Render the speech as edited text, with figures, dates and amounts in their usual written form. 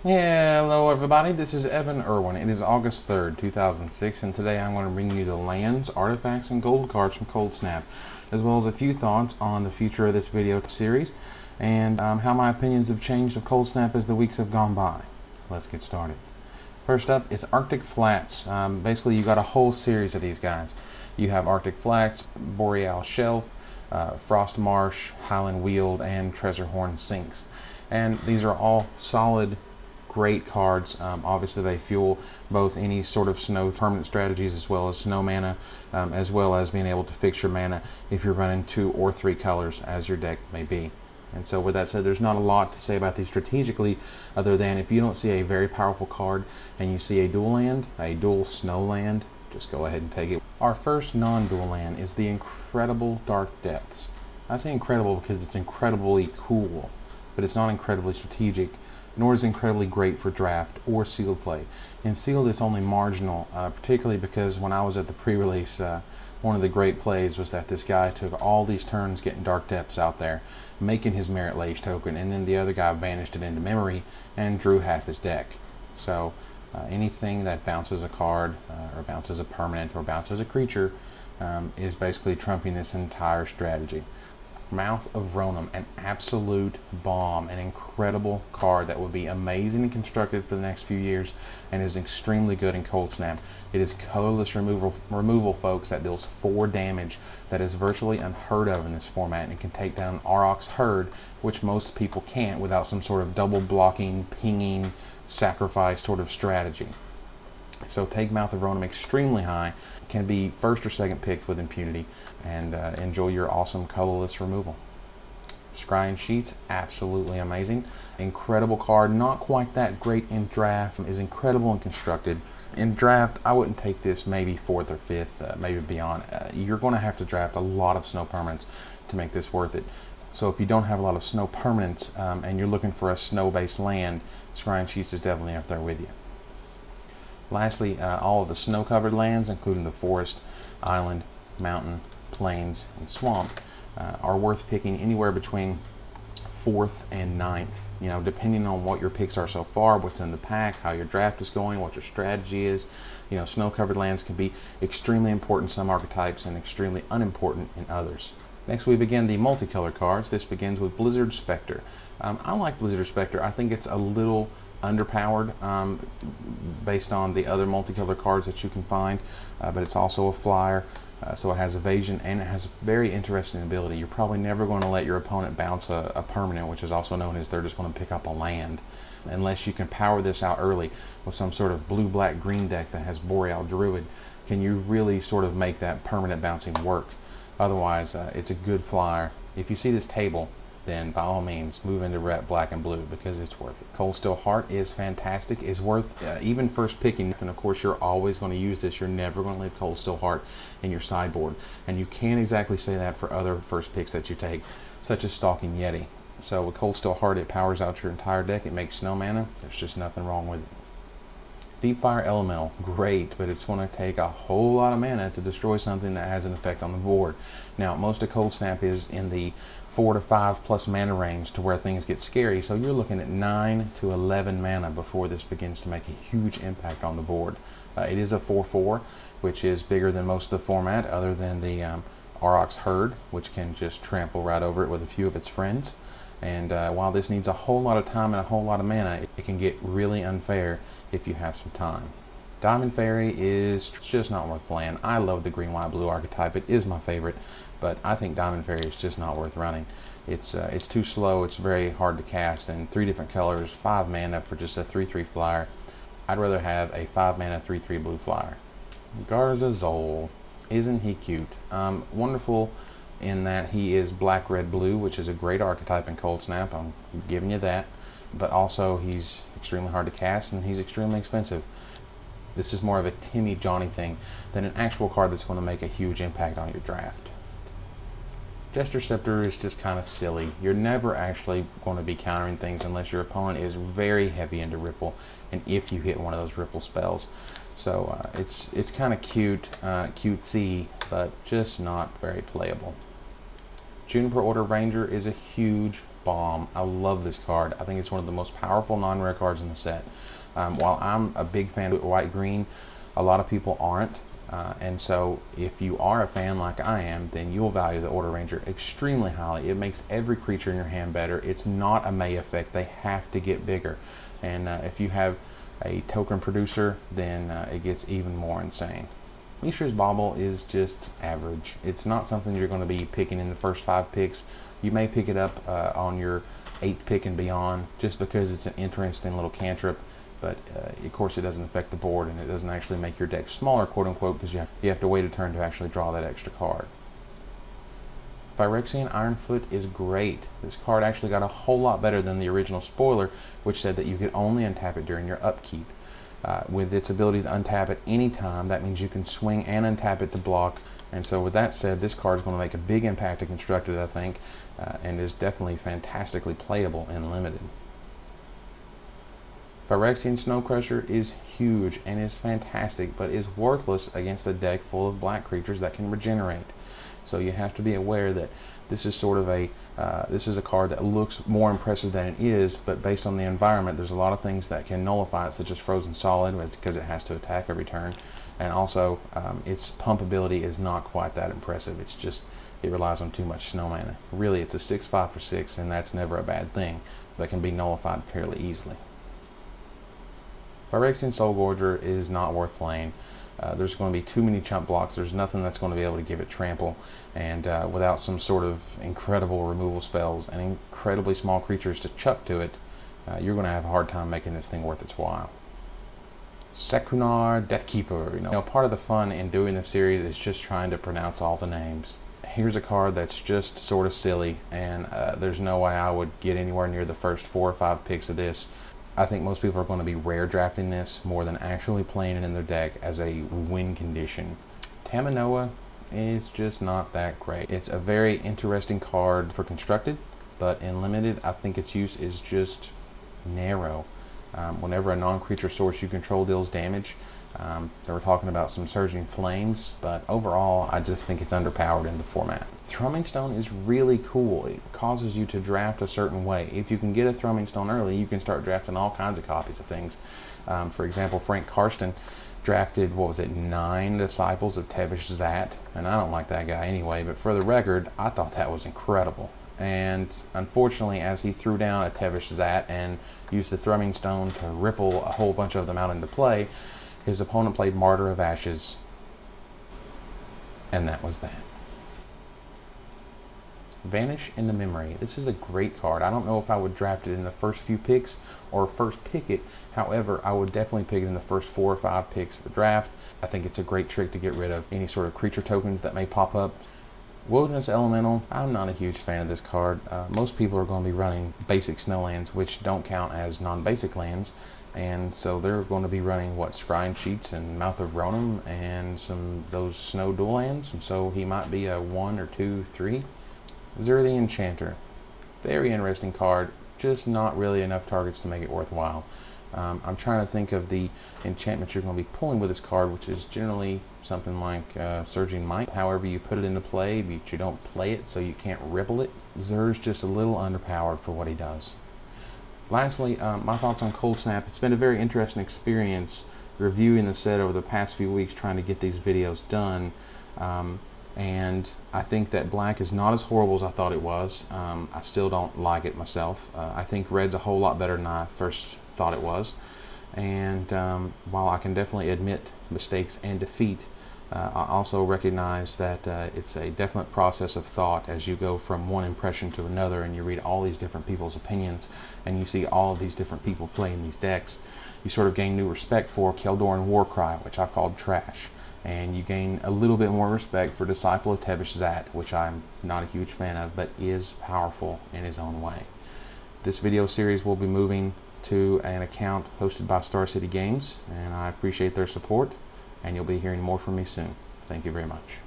Hello everybody, this is Evan Irwin. It is August 3rd, 2006, and today I'm going to bring you the lands, artifacts, and gold cards from Coldsnap, as well as a few thoughts on the future of this video series, and how my opinions have changed of Coldsnap as the weeks have gone by. Let's get started. First up is Arctic Flats. Basically, you got a whole series of these guys. You have Arctic Flats, Boreal Shelf, Frost Marsh, Highland Weald, and Treasurehorn Sinks. And these are all solid, great cards. Obviously they fuel both any sort of snow permanent strategies as well as snow mana, as well as being able to fix your mana if you're running 2 or 3 colors as your deck may be. And so with that said, there's not a lot to say about these strategically other than if you don't see a very powerful card and you see a dual land, a dual snow land, just go ahead and take it. Our first non-dual land is the incredible Dark Depths. I say incredible because it's incredibly cool, but it's not incredibly strategic, nor is incredibly great for draft or sealed play. In sealed, it's only marginal, particularly because when I was at the pre-release, one of the great plays was that this guy took all these turns getting Dark Depths out there, making his Merit Lage token, and then the other guy banished it into memory and drew half his deck. So anything that bounces a card, or bounces a permanent, or bounces a creature, is basically trumping this entire strategy. Mouth of Rownum, an absolute bomb, an incredible card that will be amazing and constructed for the next few years and is extremely good in Coldsnap. It is colorless removal, folks, that deals 4 damage. That is virtually unheard of in this format, and it can take down an Aurochs Herd, which most people can't without some sort of double blocking, pinging, sacrifice sort of strategy. So take Mouth of Rownum extremely high, can be first or second picked with impunity, and enjoy your awesome colorless removal. Scrying Sheets, absolutely amazing. Incredible card, not quite that great in draft, is incredible and constructed. In draft, I wouldn't take this maybe 4th or 5th, maybe beyond. You're going to have to draft a lot of snow permanents to make this worth it. So if you don't have a lot of snow permanents and you're looking for a snow-based land, Scrying Sheets is definitely up there with you. Lastly, all of the snow-covered lands, including the forest, island, mountain, plains, and swamp, are worth picking anywhere between 4th and 9th. You know, depending on what your picks are so far, what's in the pack, how your draft is going, what your strategy is. You know, snow-covered lands can be extremely important in some archetypes and extremely unimportant in others. Next, we begin the multicolor cards. This begins with Blizzard Spectre. I like Blizzard Spectre. I think it's a little underpowered based on the other multicolor cards that you can find, but it's also a flyer, so it has evasion and it has a very interesting ability. You're probably never going to let your opponent bounce a permanent, which is also known as they're just going to pick up a land, unless you can power this out early with some sort of blue, black, green deck that has Boreal Druid. Can you really sort of make that permanent bouncing work? Otherwise, it's a good flyer. If you see this table, then by all means move into red, black, and blue because it's worth it. Cold Steel Heart is fantastic. It's worth even first picking, and of course you're always going to use this. You're never going to leave Cold Steel Heart in your sideboard, and you can't exactly say that for other first picks that you take, such as Stalking Yeti. So with Cold Steel Heart, it powers out your entire deck. It makes snow mana. There's just nothing wrong with it. Deep Fire Elemental, great, but it's going to take a whole lot of mana to destroy something that has an effect on the board. Now, most of Coldsnap is in the 4 to 5 plus mana range to where things get scary, so you're looking at 9 to 11 mana before this begins to make a huge impact on the board. It is a 4/4, which is bigger than most of the format, other than the Aurochs Herd, which can just trample right over it with a few of its friends. And while this needs a whole lot of time and a whole lot of mana, it can get really unfair if you have some time. Diamond Ferri is just not worth playing. I love the green, white, blue archetype. It is my favorite, but I think Diamond Ferri is just not worth running. It's too slow, it's very hard to cast, and 3 different colors, 5 mana for just a 3/3 flyer. I'd rather have a 5 mana 3/3 blue flyer. Garzazol, isn't he cute? Wonderful in that he is black, red, blue, which is a great archetype in Coldsnap. I'm giving you that. But also he's extremely hard to cast and he's extremely expensive. This is more of a Timmy Johnny thing than an actual card that's going to make a huge impact on your draft. Jester Scepter is just kind of silly. You're never actually going to be countering things unless your opponent is very heavy into Ripple, and if you hit one of those Ripple spells. So it's kind of cute, cutesy, but just not very playable. Juniper Order Ranger is a huge bomb. I love this card. I think it's one of the most powerful non-rare cards in the set. While I'm a big fan of white-green, a lot of people aren't. And so if you are a fan like I am, then you'll value the Order Ranger extremely highly. It makes every creature in your hand better. It's not a May effect. They have to get bigger. And if you have a token producer, then it gets even more insane. Mishra's Bobble is just average. It's not something you're going to be picking in the first 5 picks. You may pick it up on your 8th pick and beyond just because it's an interesting little cantrip. But of course it doesn't affect the board, and it doesn't actually make your deck smaller, quote unquote, because you have to wait a turn to actually draw that extra card. Phyrexian Ironfoot is great. This card actually got a whole lot better than the original spoiler, which said that you could only untap it during your upkeep. With its ability to untap at any time, that means you can swing and untap it to block. And so with that said, this card is going to make a big impact to Constructed, I think, and is definitely fantastically playable in Limited. Phyrexian Snowcrusher is huge and is fantastic, but is worthless against a deck full of black creatures that can regenerate. So you have to be aware that this is sort of a card that looks more impressive than it is, but based on the environment, there's a lot of things that can nullify it, such as Frozen Solid, because it has to attack every turn, and also its pump ability is not quite that impressive. It's just, it relies on too much snow mana. Really, it's a 6/5 for 6, and that's never a bad thing, but can be nullified fairly easily. Phyrexian Soulgorger is not worth playing. There's going to be too many chump blocks. There's nothing that's going to be able to give it trample, and without some sort of incredible removal spells and incredibly small creatures to chuck to it, you're going to have a hard time making this thing worth its while. Sekunar Deathkeeper. You know, part of the fun in doing this series is just trying to pronounce all the names. Here's a card that's just sort of silly, and there's no way I would get anywhere near the first 4 or 5 picks of this. I think most people are going to be rare drafting this more than actually playing it in their deck as a win condition. Taminoa is just not that great. It's a very interesting card for Constructed, but in Limited, I think its use is just narrow. Whenever a non-creature source you control deals damage, they were talking about some Surging Flames, but overall, I just think it's underpowered in the format. Thumming Stone is really cool. It causes you to draft a certain way. If you can get a Thumming Stone early, you can start drafting all kinds of copies of things. For example, Frank Karsten drafted, 9 Disciples of Tevesh Zat, and I don't like that guy anyway, but for the record, I thought that was incredible. And unfortunately, as he threw down a Tevesh Zat and used the Thumming Stone to ripple a whole bunch of them out into play, his opponent played Martyr of Ashes, and that was that. Vanish into Memory. This is a great card. I don't know if I would draft it in the first few picks or first pick it. However, I would definitely pick it in the first 4 or 5 picks of the draft. I think it's a great trick to get rid of any sort of creature tokens that may pop up. Wilderness Elemental, I'm not a huge fan of this card. Most people are going to be running basic snowlands, which don't count as non-basic lands, and so they're going to be running Scrying Sheets and Mouth of Rownum and those snow dual lands, and so he might be a 1 or 2, 3. Zur the Enchanter, very interesting card, just not really enough targets to make it worthwhile. I'm trying to think of the enchantments you're going to be pulling with this card, which is generally something like Surging Might. However, you put it into play, but you don't play it, so you can't ripple it. Zur's just a little underpowered for what he does. Lastly, my thoughts on Coldsnap. It's been a very interesting experience reviewing the set over the past few weeks, trying to get these videos done. And I think that black is not as horrible as I thought it was. I still don't like it myself. I think red's a whole lot better than I first thought it was. And while I can definitely admit mistakes and defeat, I also recognize that it's a definite process of thought as you go from one impression to another, and you read all these different people's opinions, and you see all of these different people playing these decks. You sort of gain new respect for Keldoran Warcry, which I called trash, and you gain a little bit more respect for Disciple of Tevesh Zat, which I'm not a huge fan of, but is powerful in his own way. This video series will be moving to an account hosted by Star City Games, and I appreciate their support, and you'll be hearing more from me soon. Thank you very much.